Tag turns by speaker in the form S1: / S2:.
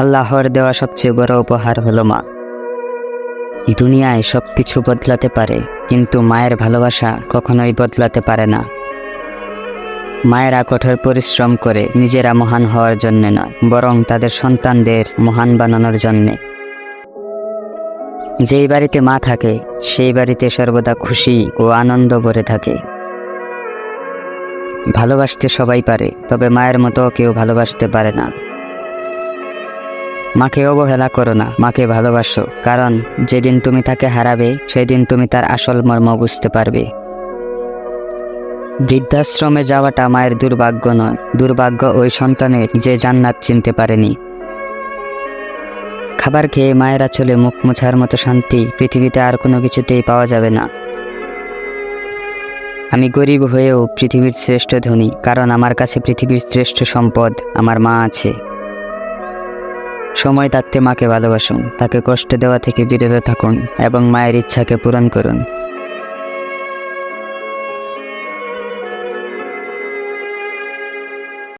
S1: আল্লাহর দেওয়া সবচেয়ে বড় উপহার হলো মা। দুনিয়ায় সবকিছু বদলাতে পারে, কিন্তু মায়ের ভালোবাসা কখনোই বদলাতে পারে না। মায়েরা কঠোর পরিশ্রম করে নিজেরা মহান হওয়ার জন্য নয়, বরং তাদের সন্তানদের মহান বানানোর জন্যে। যেই বাড়িতে মা থাকে সেই বাড়িতে সর্বদা খুশি ও আনন্দ ভরে থাকে। ভালোবাসতে সবাই পারে, তবে মায়ের মতো কেউ ভালোবাসতে পারে না। মাকে অবহেলা করো না, মাকে ভালোবাসো, কারণ যেদিন তুমি তাকে হারাবে সেদিন তুমি তার আসল মর্ম বুঝতে পারবে। বৃদ্ধাশ্রমে যাওয়াটা মায়ের দুর্ভাগ্য নয়, দুর্ভাগ্য ওই সন্তানের যে জান্নাত চিনতে পারেনি। খাবার খেয়ে মায়েরা চলে মুখ মোছার মতো শান্তি পৃথিবীতে আর কোনো কিছুতেই পাওয়া যাবে না। আমি গরিব হয়েও পৃথিবীর শ্রেষ্ঠ ধনী, কারণ আমার কাছে পৃথিবীর শ্রেষ্ঠ সম্পদ আমার মা আছে। সময় থাকতে মাকে ভালোবাসুন, তাকে কষ্ট দেওয়া থেকে বিরত থাকুন এবং মায়ের ইচ্ছাকে পূরণ করুন।